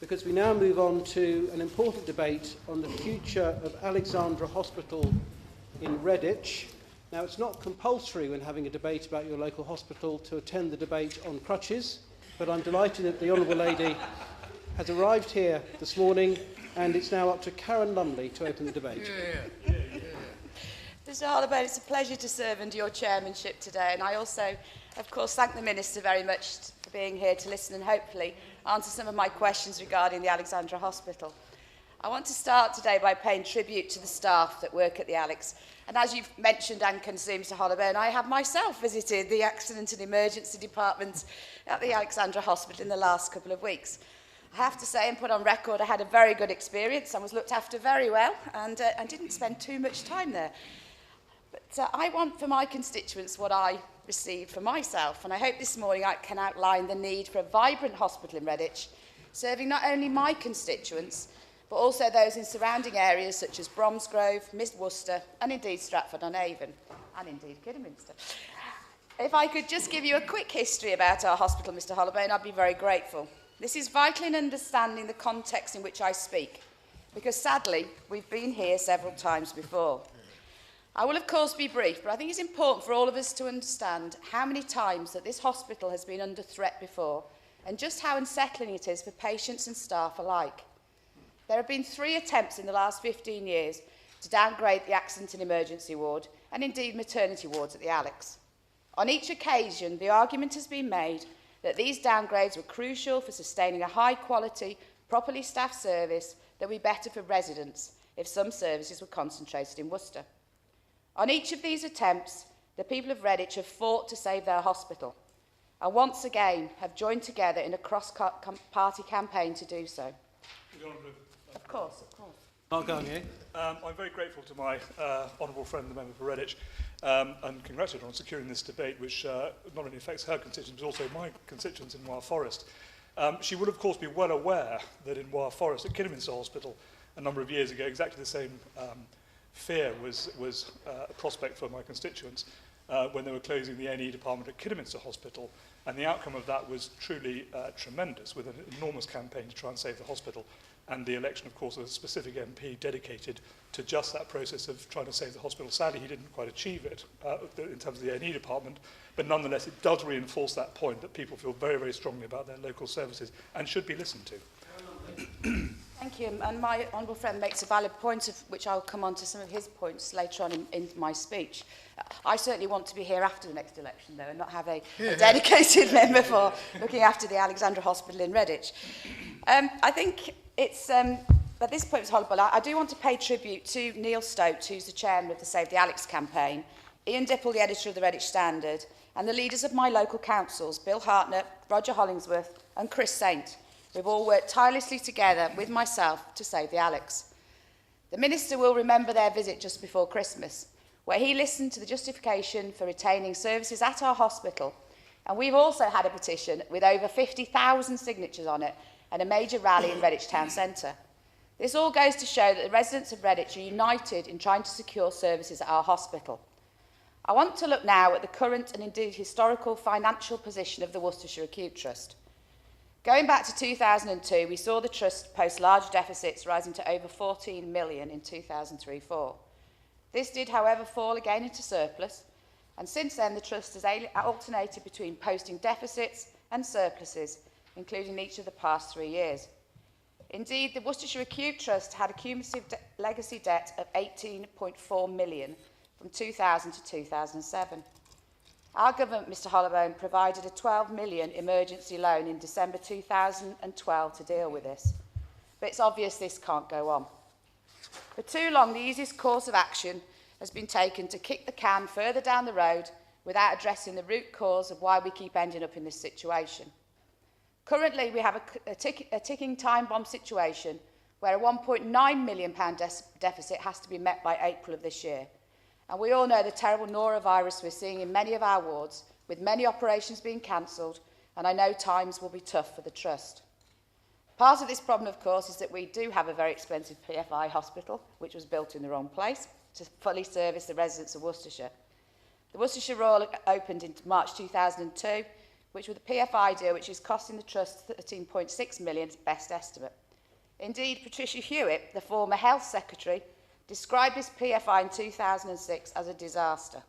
because we now move on to an important debate on the future of Alexandra Hospital in Redditch. Now, it's not compulsory when having a debate about your local hospital to attend the debate on crutches, but I'm delighted that the Honourable Lady has arrived here this morning, and it's now up to Karen Lumley to open the debate. Mr. Holloway, it's a pleasure to serve under your chairmanship today, and I also, of course, thank the Minister very much for being here to listen and hopefully answer some of my questions regarding the Alexandra Hospital. I want to start today by paying tribute to the staff that work at the Alex. And as you've mentioned and consumed, Mr. Holloway, and I have myself visited the Accident and Emergency Department at the Alexandra Hospital in the last couple of weeks. I have to say and put on record I had a very good experience. I was looked after very well and didn't spend too much time there. But I want for my constituents what I received for myself, and I hope this morning I can outline the need for a vibrant hospital in Redditch, serving not only my constituents, but also those in surrounding areas such as Bromsgrove, Mid Worcester, and indeed Stratford-on-Avon, and indeed Kidderminster. If I could just give you a quick history about our hospital, Mr. Holloway, I'd be very grateful. This is vital in understanding the context in which I speak, because sadly, we've been here several times before. I will, of course, be brief, but I think it's important for all of us to understand how many times that this hospital has been under threat before, and just how unsettling it is for patients and staff alike. There have been 3 attempts in the last 15 years to downgrade the accident and emergency ward, and indeed maternity wards at the Alex. On each occasion, the argument has been made that these downgrades were crucial for sustaining a high-quality, properly staffed service that would be better for residents if some services were concentrated in Worcester. On each of these attempts, the people of Redditch have fought to save their hospital, and once again have joined together in a cross-party campaign to do so. Of course, of course. Mark Garnier. I'm very grateful to my honourable friend, the member for Redditch, and congratulate her on securing this debate, which not only affects her constituents, but also my constituents in Wyre Forest. She would, of course, be well aware that in Wyre Forest, at Kidderminster Hospital, a number of years ago, exactly the same fear was a prospect for my constituents when they were closing the A&E department at Kidderminster Hospital, and the outcome of that was truly tremendous, with an enormous campaign to try and save the hospital, and the election, of course, of a specific MP dedicated to just that process of trying to save the hospital. Sadly, he didn't quite achieve it in terms of the A&E department, but nonetheless, it does reinforce that point that people feel very, very strongly about their local services and should be listened to. Thank you, and my honourable friend makes a valid point, of which I'll come on to some of his points later on in my speech. I certainly want to be here after the next election, though, and not have a dedicated member for looking after the Alexandra Hospital in Redditch. I think it's, at this point, Mr. Holloway, I do want to pay tribute to Neil Stokes, who's the chairman of the Save the Alex campaign, Ian Dipple, the editor of the Redditch Standard, and the leaders of my local councils, Bill Hartnett, Roger Hollingsworth, and Chris Saint. We've all worked tirelessly together with myself to save the Alex. The Minister will remember their visit just before Christmas, where he listened to the justification for retaining services at our hospital. And we've also had a petition with over 50,000 signatures on it and a major rally in Redditch Town Centre. This all goes to show that the residents of Redditch are united in trying to secure services at our hospital. I want to look now at the current and indeed historical financial position of the Worcestershire Acute Trust. Going back to 2002, we saw the Trust post large deficits rising to over 14 million in 2003-04. This did, however, fall again into surplus, and since then the Trust has alternated between posting deficits and surpluses, including each of the past 3 years. Indeed, the Worcestershire Acute Trust had a cumulative legacy debt of 18.4 million from 2000 to 2007. Our government, Mr. Holloway, provided a 12 million emergency loan in December 2012 to deal with this. But it's obvious this can't go on. For too long, the easiest course of action has been taken to kick the can further down the road without addressing the root cause of why we keep ending up in this situation. Currently, we have a ticking time bomb situation where a £1.9 million deficit has to be met by April of this year. And we all know the terrible norovirus we're seeing in many of our wards, with many operations being cancelled, and I know times will be tough for the Trust. Part of this problem, of course, is that we do have a very expensive PFI hospital, which was built in the wrong place, to fully service the residents of Worcestershire. The Worcestershire Royal opened in March 2002, which with the PFI deal, which is costing the Trust £13.6 million, is best estimate. Indeed, Patricia Hewitt, the former Health Secretary, described this PFI in 2006 as a disaster.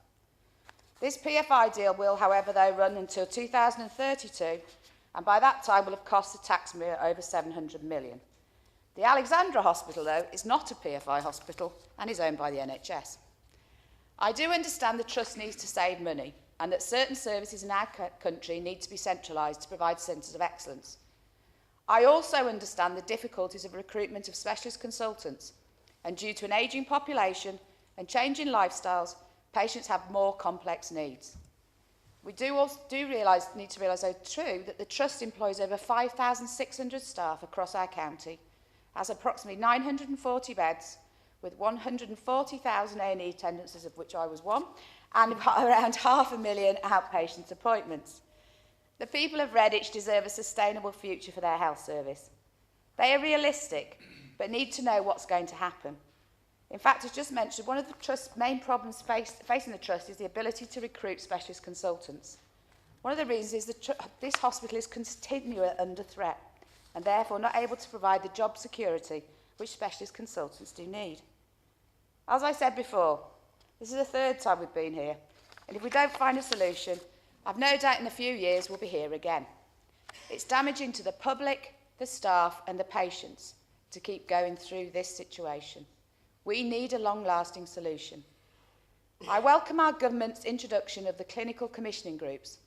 This PFI deal will, however, though, run until 2032, and by that time will have cost the taxpayer over £700 million. The Alexandra Hospital, though, is not a PFI hospital and is owned by the NHS. I do understand the Trust needs to save money and that certain services in our country need to be centralised to provide centres of excellence. I also understand the difficulties of recruitment of specialist consultants, and due to an ageing population and changing lifestyles, patients have more complex needs. We need to realise, though, too, that the Trust employs over 5,600 staff across our county, has approximately 940 beds, with 140,000 A&E attendances, of which I was one, and around 500,000 outpatient appointments. The people of Redditch deserve a sustainable future for their health service. They are realistic, but need to know what's going to happen. In fact, as just mentioned, one of the Trust's main problems facing the Trust is the ability to recruit specialist consultants. One of the reasons is that this hospital is continually under threat and therefore not able to provide the job security which specialist consultants do need. As I said before, this is the third time we've been here, and if we don't find a solution, I've no doubt in a few years we'll be here again. It's damaging to the public, the staff and the patients to keep going through this situation. We need a long-lasting solution. I welcome our government's introduction of the clinical commissioning groups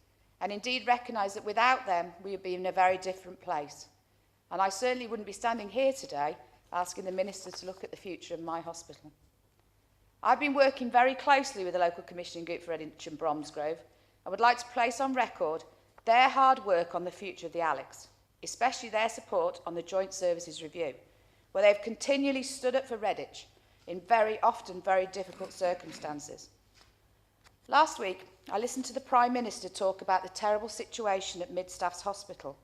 and indeed recognise that without them we would be in a very different place. And I certainly wouldn't be standing here today asking the Minister to look at the future of my hospital. I've been working very closely with the local commissioning group for Redditch and Bromsgrove. I would like to place on record their hard work on the future of the Alex, especially their support on the Joint Services Review, where they've continually stood up for Redditch in often very difficult circumstances. Last week, I listened to the Prime Minister talk about the terrible situation at Midstaff's Hospital,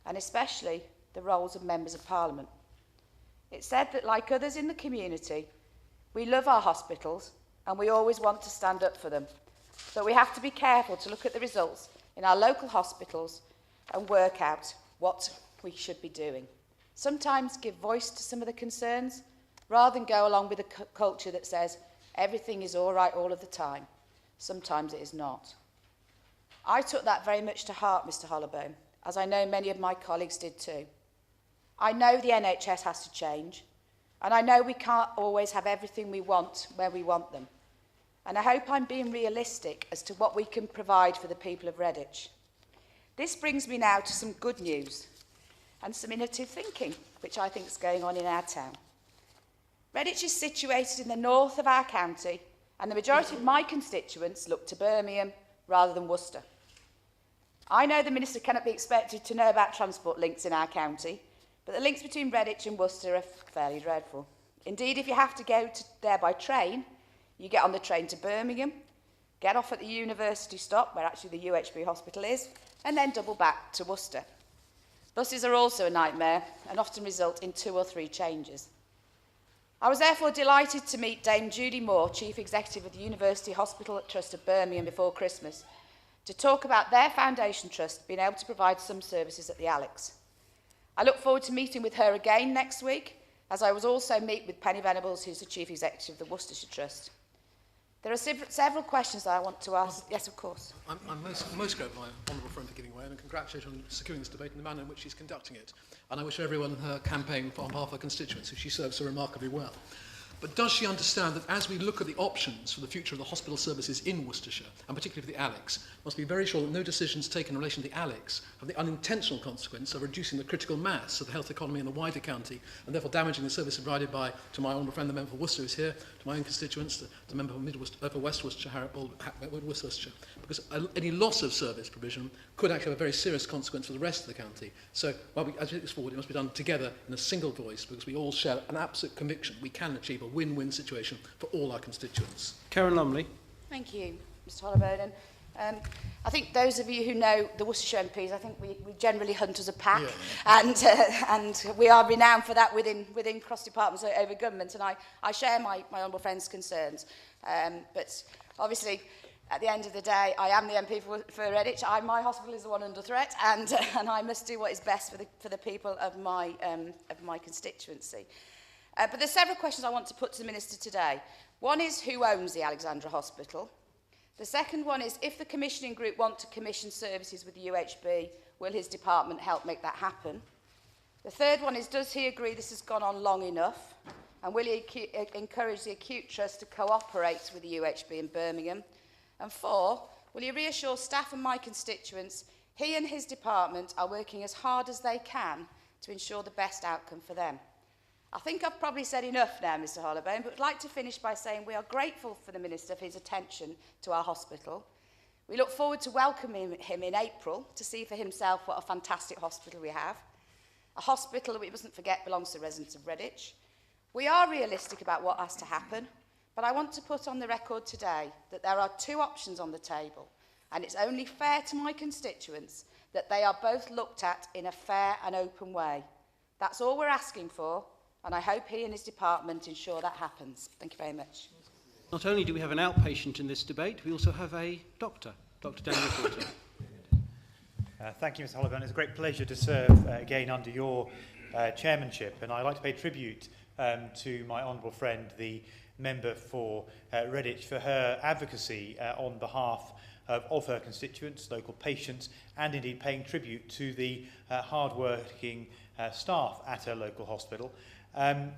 and especially the roles of members of Parliament. It said that, like others in the community, we love our hospitals and we always want to stand up for them, but we have to be careful to look at the results in our local hospitals and work out what we should be doing. Sometimes give voice to some of the concerns, rather than go along with a culture that says everything is all right all of the time. Sometimes it is not. I took that very much to heart, Mr. Hollowbone, as I know many of my colleagues did too. I know the NHS has to change, and I know we can't always have everything we want where we want them. And I hope I'm being realistic as to what we can provide for the people of Redditch. This brings me now to some good news and some innovative thinking, which I think is going on in our town. Redditch is situated in the north of our county, and the majority of my constituents look to Birmingham rather than Worcester. I know the Minister cannot be expected to know about transport links in our county, but the links between Redditch and Worcester are fairly dreadful. Indeed, if you have to go there by train, you get on the train to Birmingham, get off at the university stop, where actually the UHB hospital is, and then double back to Worcester. Buses are also a nightmare and often result in 2 or 3 changes. I was therefore delighted to meet Dame Judy Moore, Chief Executive of the University Hospital Trust of Birmingham before Christmas, to talk about their foundation trust being able to provide some services at the Alex. I look forward to meeting with her again next week, as I will also meet with Penny Venables, who's the Chief Executive of the Worcestershire Trust. There are several questions that I want to ask. Yes, of course. I'm most grateful, my honourable friend, for giving way, and congratulate her on securing this debate in the manner in which she's conducting it. And I wish everyone her campaign on behalf of her constituents, who she serves so remarkably well. But does she understand that as we look at the options for the future of the hospital services in Worcestershire, and particularly for the Alex, must be very sure that no decisions taken in relation to the Alex have the unintentional consequence of reducing the critical mass of the health economy in the wider county, and therefore damaging the service provided by, to my honourable friend, the member for Worcester, who's here, to my own constituents, the member for West Worcestershire, Harriet Worcestershire, because any loss of service provision could actually have a very serious consequence for the rest of the county. So, as we take this forward, it must be done together in a single voice, because we all share an absolute conviction we can achieve a win-win situation for all our constituents. Karen Lumley. Thank you, Mr Hollowbone. I think those of you who know the Worcestershire MPs, I think we generally hunt as a pack, and we are renowned for that within cross departments over government, and I share my honourable friend's concerns. But obviously, At the end of the day, I am the MP for Redditch. My hospital is the one under threat, and I must do what is best for the people of my constituency. But there's several questions I want to put to the Minister today. One is, who owns the Alexandra Hospital? The second one is, if the commissioning group want to commission services with the UHB, will his department help make that happen? The third one is, does he agree this has gone on long enough? And will he encourage the Acute Trust to cooperate with the UHB in Birmingham? And 4, will he reassure staff and my constituents he and his department are working as hard as they can to ensure the best outcome for them? I think I've probably said enough now, Mr Holloway, but I'd like to finish by saying we are grateful for the Minister for his attention to our hospital. We look forward to welcoming him in April to see for himself what a fantastic hospital we have. A hospital that we mustn't forget belongs to residents of Redditch. We are realistic about what has to happen, but I want to put on the record today that there are 2 options on the table, and it's only fair to my constituents that they are both looked at in a fair and open way. That's all we're asking for, and I hope he and his department ensure that happens. Thank you very much. Not only do we have an outpatient in this debate, we also have a doctor, Dr. Daniel Porter. Thank you, Mr Holloway. It's a great pleasure to serve again under your chairmanship, and I'd like to pay tribute to my honourable friend, the member for Redditch, for her advocacy on behalf of her constituents, local patients, and indeed paying tribute to the hard-working staff at her local hospital.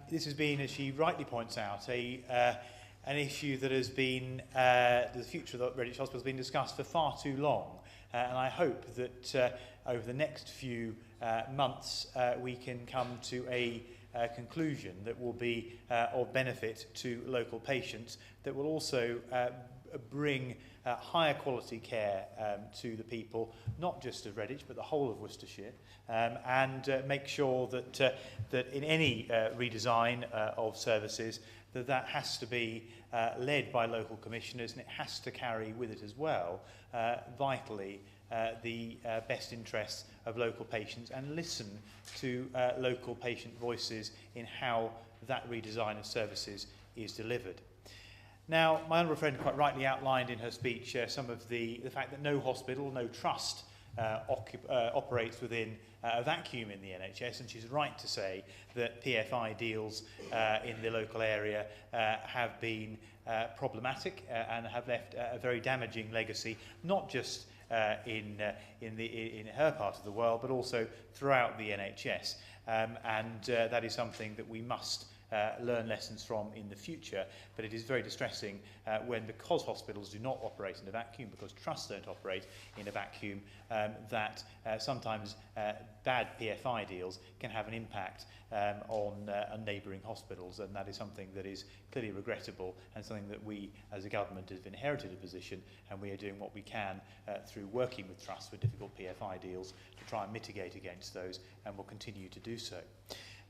This has been, as she rightly points out, an issue that has been, the future of Redditch Hospital has been discussed for far too long. And I hope that over the next few months we can come to a conclusion that will be of benefit to local patients, that will also bring higher quality care to the people, not just of Redditch, but the whole of Worcestershire, and make sure that, that in any redesign of services, that has to be led by local commissioners, and it has to carry with it as well, vitally, the best interests of local patients, and listen to local patient voices in how that redesign of services is delivered. Now, my honourable friend quite rightly outlined in her speech some of the fact that no hospital, no trust operates within a vacuum in the NHS, and she's right to say that PFI deals in the local area have been problematic and have left a very damaging legacy, not just in her part of the world, but also throughout the NHS. And that is something that we must learn lessons from in the future, but it is very distressing when, because hospitals do not operate in a vacuum, because trusts don't operate in a vacuum, that sometimes bad PFI deals can have an impact on neighbouring hospitals, and that is something that is clearly regrettable, and something that we as a government have inherited a position, and we are doing what we can through working with trusts with difficult PFI deals to try and mitigate against those, and will continue to do so.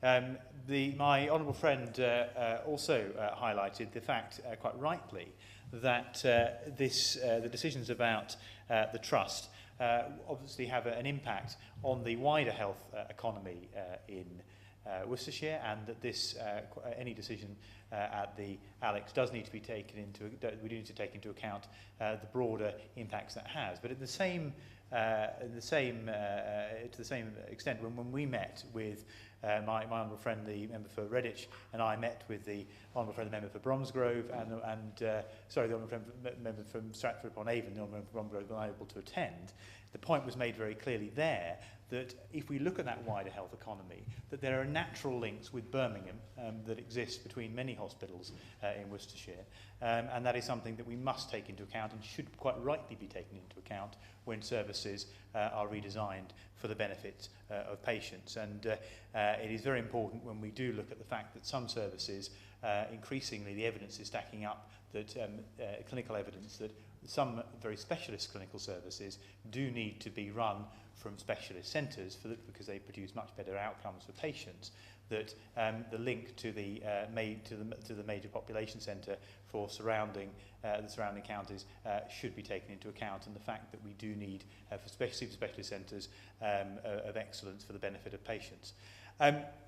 My honourable friend also highlighted the fact, quite rightly, that the decisions about the trust obviously have an impact on the wider health economy in Worcestershire, and that this any decision at the Alex does need to be taken into. We do need to take into account the broader impacts that has. But to the same extent, when we met with my honourable friend, the member for Redditch, and I met with the honourable friend, the member for Bromsgrove, the honourable friend, member from Stratford-upon-Avon, the honourable member for Bromsgrove, were unable to attend. The point was made very clearly there that if we look at that wider health economy, that there are natural links with Birmingham that exist between many hospitals in Worcestershire, and that is something that we must take into account, and should quite rightly be taken into account when services are redesigned for the benefit of patients. And it is very important when we do look at the fact that some services, increasingly the evidence is stacking up, that clinical evidence that some very specialist clinical services do need to be run from specialist centres because they produce much better outcomes for patients, that the link to the major population centre for the surrounding counties should be taken into account, and the fact that we do need for super specialist centres of excellence for the benefit of patients.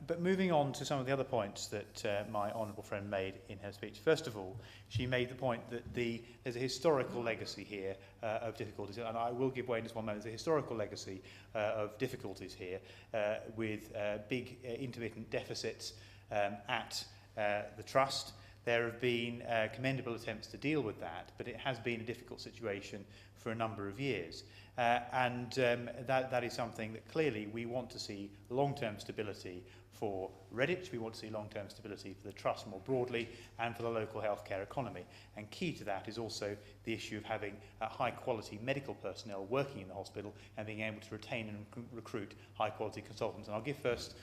But moving on to some of the other points that my honourable friend made in her speech. First of all, she made the point that there's a historical legacy here of difficulties, and I will give way in just one moment. There's a historical legacy of difficulties here with big intermittent deficits at the Trust. There have been commendable attempts to deal with that, but it has been a difficult situation for a number of years. That is something that clearly we want to see long-term stability for Redditch, we want to see long-term stability for the Trust more broadly, and for the local healthcare economy. And key to that is also the issue of having high-quality medical personnel working in the hospital and being able to retain and recruit high-quality consultants. And I'll give first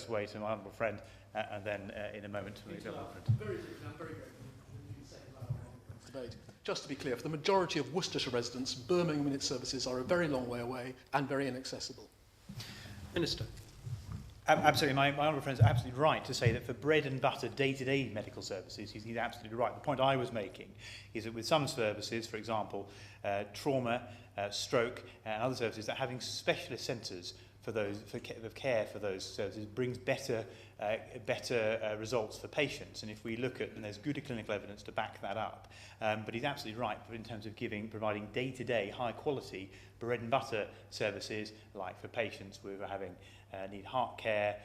away to my honourable friend, and then in a moment to the government. Very briefly, I'm very grateful for the second debate. Just to be clear, for the majority of Worcestershire residents, Birmingham and its services are a very long way away and very inaccessible. Minister. Absolutely. My honourable friend is absolutely right to say that for bread and butter day-to-day medical services, he's absolutely right. The point I was making is that with some services, for example, trauma, stroke, and other services, that having specialist centres for care for those services brings better results for patients. And if we look at, and there's good clinical evidence to back that up, but he's absolutely right in terms of providing day-to-day high-quality bread and butter services, like for patients who are having need heart care,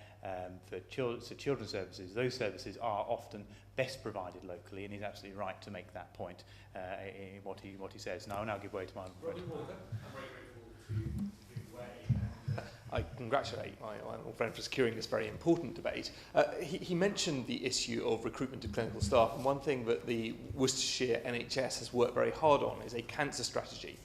for children's services. Those services are often best provided locally, and he's absolutely right to make that point in what he says. Now I'll now give way to my friend. I'm very grateful to give way. I congratulate my old friend for securing this very important debate. He mentioned the issue of recruitment of clinical staff, and one thing that the Worcestershire NHS has worked very hard on is a cancer strategy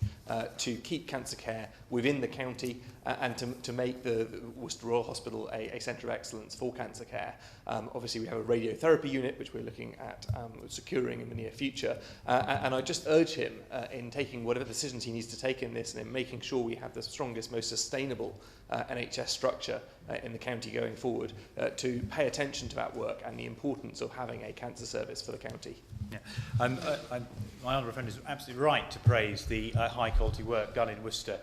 to keep cancer care within the county and to make the Worcester Royal Hospital a centre of excellence for cancer care. Obviously, we have a radiotherapy unit, which we're looking at securing in the near future. And I just urge him in taking whatever decisions he needs to take in this and in making sure we have the strongest, most sustainable NHS structure in the county going forward to pay attention to that work and the importance of having a cancer service for the county. Yeah. My honourable friend is absolutely right to praise the high-quality work done in Worcester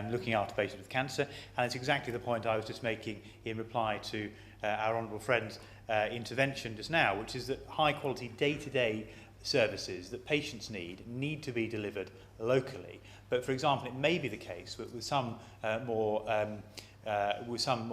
looking after patients with cancer, and it's exactly the point I was just making in reply to our honourable friend's intervention just now, which is that high-quality day-to-day services that patients need to be delivered locally. But, for example, it may be the case with some more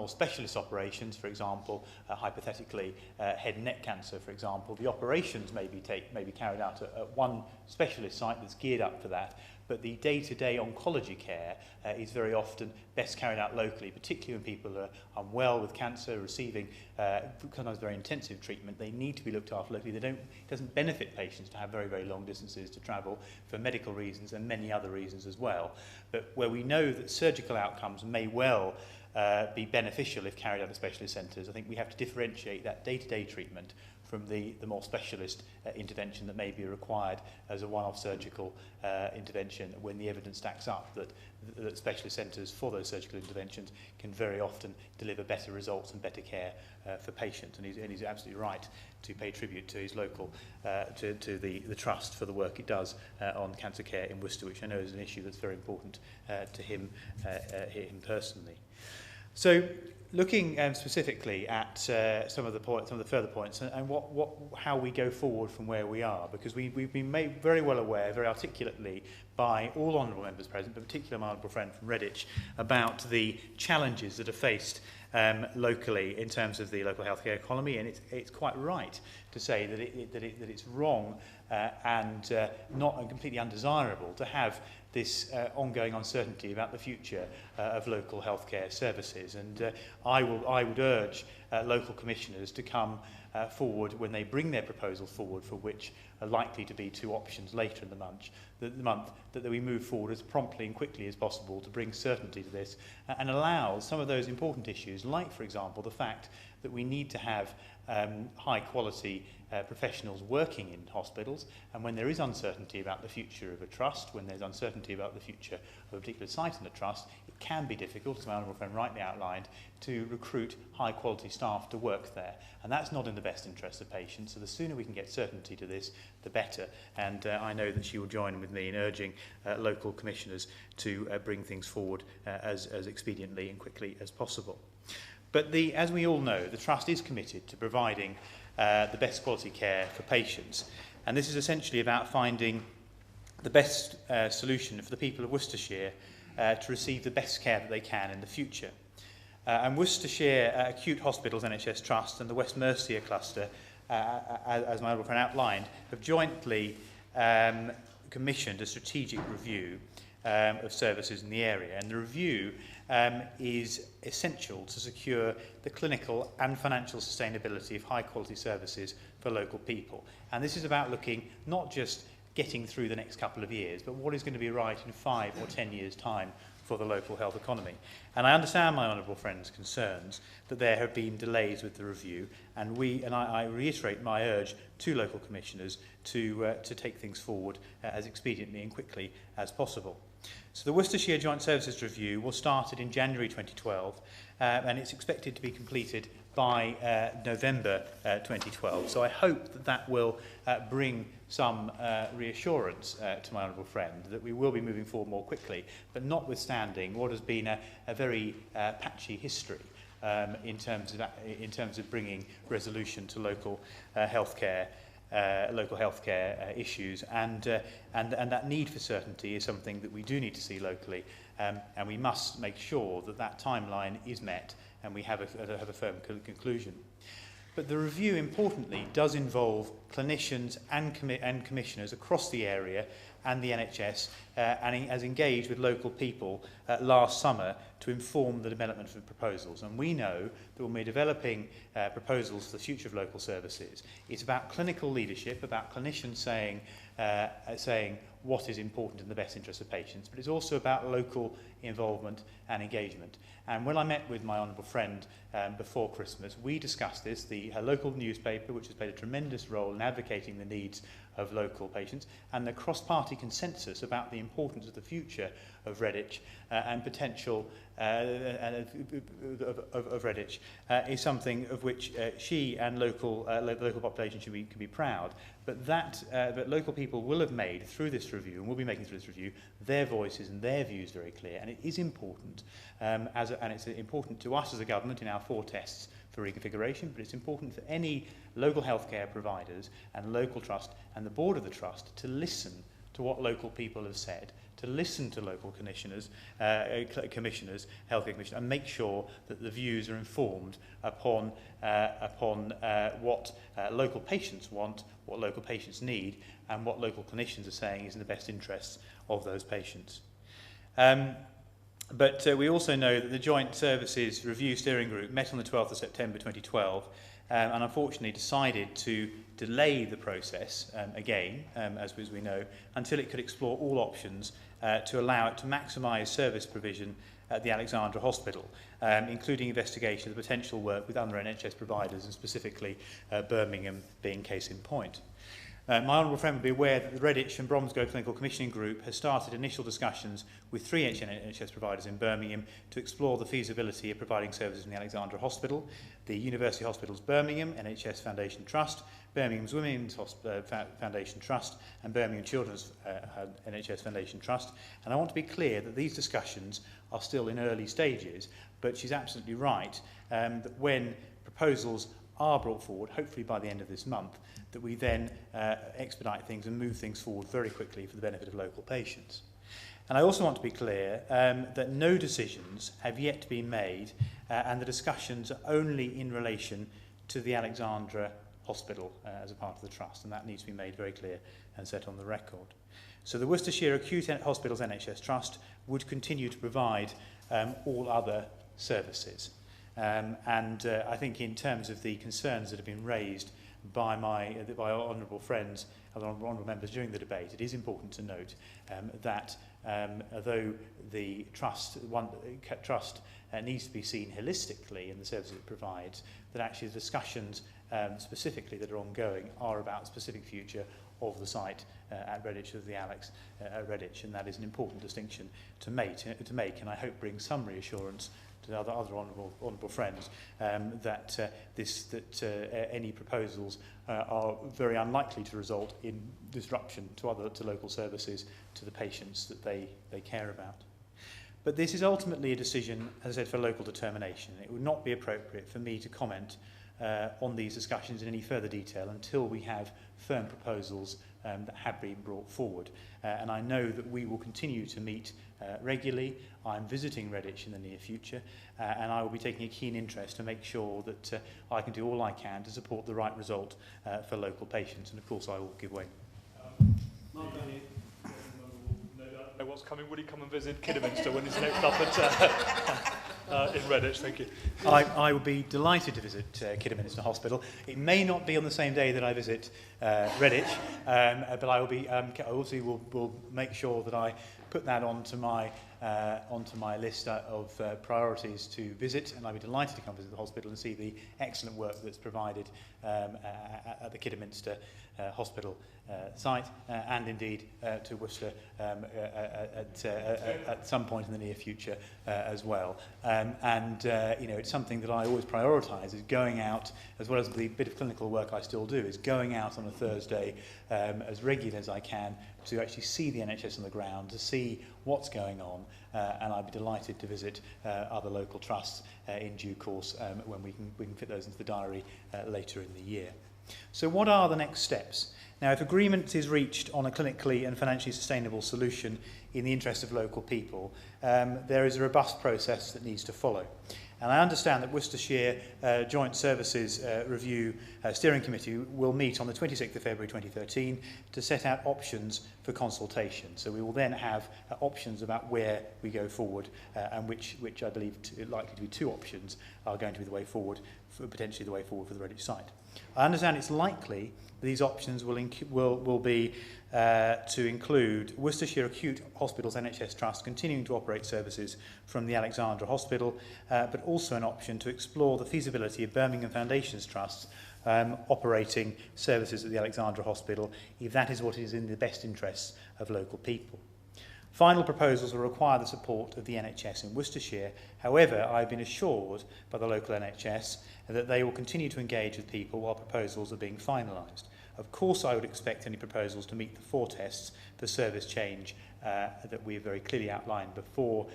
specialist operations, for example, hypothetically head and neck cancer, for example, the operations may be carried out at one specialist site that's geared up for that, but the day-to-day oncology care is very often best carried out locally, particularly when people are unwell with cancer, receiving sometimes very intensive treatment. They need to be looked after locally. It doesn't benefit patients to have very, very long distances to travel for medical reasons and many other reasons as well. But where we know that surgical outcomes may well be beneficial if carried out at specialist centres, I think we have to differentiate that day-to-day treatment from the more specialist intervention that may be required as a one-off surgical intervention when the evidence stacks up that specialist centres for those surgical interventions can very often deliver better results and better care for patients. And he's absolutely right to pay tribute to his local, to the Trust for the work it does on cancer care in Worcester, which I know is an issue that's very important to him personally. So, looking specifically at some of the further points and how we go forward from where we are, because we've been made very well aware, very articulately, by all honourable members present, but particularly my honourable friend from Redditch, about the challenges that are faced locally in terms of the local healthcare economy, and it's quite right to say that it's wrong and not completely undesirable to have this ongoing uncertainty about the future of local healthcare services. And I would urge local commissioners to come forward when they bring their proposal forward, for which are likely to be two options later in the month, that we move forward as promptly and quickly as possible to bring certainty to this and allow some of those important issues, like, for example, the fact that we need to have high quality professionals working in hospitals, and when there is uncertainty about the future of a trust, when there's uncertainty about the future of a particular site in a trust, it can be difficult, as my honourable friend rightly outlined, to recruit high quality staff to work there, and that's not in the best interest of patients. So the sooner we can get certainty to this, the better, and I know that she will join with me in urging local commissioners to bring things forward as expediently and quickly as possible. But as we all know, the Trust is committed to providing the best quality care for patients. And this is essentially about finding the best solution for the people of Worcestershire to receive the best care that they can in the future. And Worcestershire Acute Hospitals NHS Trust and the West Mercia Cluster, as my honourable friend outlined, have jointly commissioned a strategic review of services in the area. And the review is essential to secure the clinical and financial sustainability of high-quality services for local people. And this is about looking not just getting through the next couple of years, but what is going to be right in 5 or 10 years' time for the local health economy. And I understand my honourable friend's concerns that there have been delays with the review, and I reiterate my urge to local commissioners to take things forward as expediently and quickly as possible. So the Worcestershire Joint Services Review was started in January 2012, and it's expected to be completed by November 2012. So I hope that that will bring some reassurance to my honourable friend that we will be moving forward more quickly, but notwithstanding what has been a very patchy history in terms of bringing resolution to local healthcare issues, and that need for certainty is something that we do need to see locally, and we must make sure that that timeline is met and we have a firm conclusion. But the review, importantly, does involve clinicians and commissioners across the area and the NHS, and has engaged with local people last summer to inform the development of proposals. And we know that when we're developing proposals for the future of local services, it's about clinical leadership, about clinicians saying what is important in the best interest of patients, but it's also about local involvement and engagement. And when I met with my honourable friend before Christmas, we discussed this. Her local newspaper, which has played a tremendous role in advocating the needs of local patients, and the cross-party consensus about the importance of the future of Redditch and potential of Redditch is something of which she and local population can be proud. But local people will have made through this review, and will be making through this review, their voices and their views very clear. And it is important, and it's important to us as a government in our 4 tests for reconfiguration, but it's important for any local healthcare providers and local trust and the board of the trust to listen to what local people have said, to listen to local commissioners, healthcare commissioners, and make sure that the views are informed upon what local patients want, what local patients need, and what local clinicians are saying is in the best interests of those patients. But we also know that the Joint Services Review Steering Group met on the 12th of September 2012 and unfortunately decided to delay the process again, as we know, until it could explore all options to allow it to maximise service provision at the Alexandra Hospital, including investigation of the potential work with other NHS providers, and specifically Birmingham being case in point. My honourable friend will be aware that the Redditch and Bromsgrove Clinical Commissioning Group has started initial discussions with 3 NHS providers in Birmingham to explore the feasibility of providing services in the Alexandra Hospital, the University Hospitals Birmingham NHS Foundation Trust, Birmingham's Women's Foundation Trust, and Birmingham Children's NHS Foundation Trust. And I want to be clear that these discussions are still in early stages, but she's absolutely right that when proposals are brought forward, hopefully by the end of this month, that we then expedite things and move things forward very quickly for the benefit of local patients. And I also want to be clear that no decisions have yet been made, and the discussions are only in relation to the Alexandra Hospital as a part of the Trust, and that needs to be made very clear and set on the record. So the Worcestershire Acute Hospitals NHS Trust would continue to provide all other services. I think in terms of the concerns that have been raised by our honourable friends and honourable members during the debate, it is important to note that although the trust needs to be seen holistically in the services it provides, that actually the discussions specifically that are ongoing are about specific future of the site at Redditch, of the Alex at Redditch, and that is an important distinction to make, and I hope brings some reassurance to other honourable friends that any proposals are very unlikely to result in disruption to local services, to the patients that they care about. But this is ultimately a decision, as I said, for local determination. It would not be appropriate for me to comment on these discussions in any further detail until we have firm proposals that have been brought forward. And I know that we will continue to meet regularly. I'm visiting Redditch in the near future, and I will be taking a keen interest to make sure that I can do all I can to support the right result for local patients. And of course I will give way. Mark, know what's coming. Would he come and visit Kidderminster when he's next up at in Redditch? Thank you. I would be delighted to visit Kidderminster Hospital. It may not be on the same day that I visit Redditch, but I will be. I also will make sure that I put that onto my list of priorities to visit, and I'll be delighted to come visit the hospital and see the excellent work that's provided at the Kidderminster Hospital site, and indeed to Worcester at some point in the near future as well. You know, it's something that I always prioritise, is going out, as well as the bit of clinical work I still do, is going out on a Thursday as regularly as I can to actually see the NHS on the ground, to see what's going on, and I'd be delighted to visit other local trusts in due course when we can fit those into the diary later in the year. So what are the next steps? Now, if agreement is reached on a clinically and financially sustainable solution in the interest of local people, there is a robust process that needs to follow. And I understand that Worcestershire Joint Services Review Steering Committee will meet on the 26th of February 2013 to set out options for consultation. So we will then have options about where we go forward, and which I believe likely to be two options are going to be the way forward, potentially the way forward for the Redditch site. I understand it's likely these options will be to include Worcestershire Acute Hospitals NHS Trust continuing to operate services from the Alexandra Hospital, but also an option to explore the feasibility of Birmingham Foundations Trusts operating services at the Alexandra Hospital, if that is what is in the best interests of local people. Final proposals will require the support of the NHS in Worcestershire. However, I've been assured by the local NHS that they will continue to engage with people while proposals are being finalised. Of course, I would expect any proposals to meet the 4 tests for service change that we have very clearly outlined before,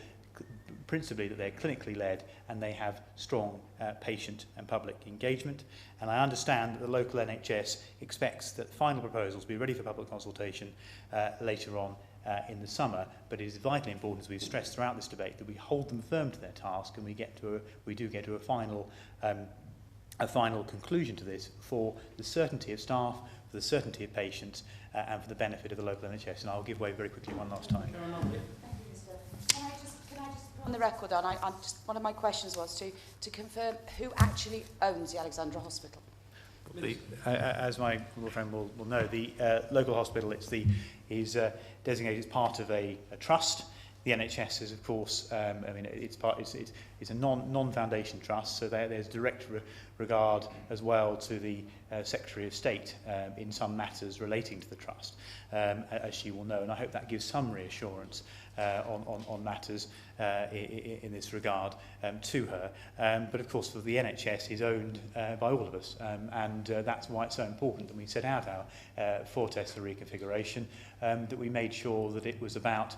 principally that they're clinically led and they have strong patient and public engagement. And I understand that the local NHS expects that final proposals be ready for public consultation later on in the summer, but it is vitally important, as we've stressed throughout this debate, that we hold them firm to their task and we do get to a final conclusion to this for the certainty of staff, for the certainty of patients, and for the benefit of the local NHS. And I'll give way very quickly one last time. Thank you, Minister. Can I just put on the record on, one of my questions was to confirm who actually owns the Alexandra Hospital? As my friend will know, the local hospital is designated as part of a trust. The NHS is, of course, it's a non-foundation trust, so there's direct regard as well to the Secretary of State in some matters relating to the trust, as she will know, and I hope that gives some reassurance on matters in this regard to her. But of course, for the NHS is owned by all of us, and that's why it's so important that we set out our 4 tests for reconfiguration, that we made sure that it was about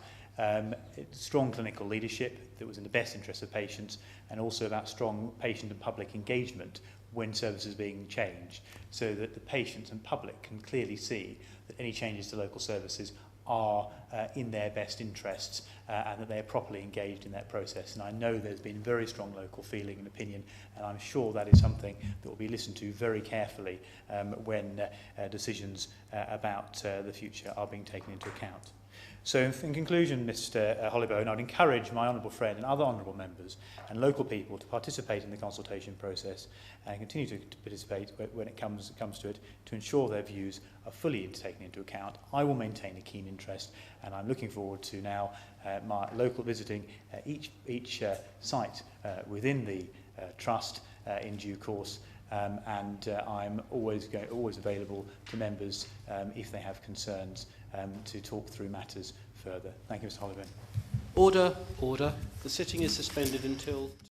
strong clinical leadership that was in the best interest of patients, and also about strong patient and public engagement when services are being changed, so that the patients and public can clearly see that any changes to local services are in their best interests, and that they are properly engaged in that process. And I know there's been very strong local feeling and opinion, and I'm sure that is something that will be listened to very carefully when decisions about the future are being taken into account. So in conclusion, Mr Hollybone, I would encourage my honourable friend and other honourable members and local people to participate in the consultation process and continue to participate when it comes to it, to ensure their views are fully taken into account. I will maintain a keen interest, and I'm looking forward to now my local visiting each site within the trust in due course. And I'm always available to members if they have concerns to talk through matters further. Thank you, Mr Hollybone. Order. The sitting is suspended until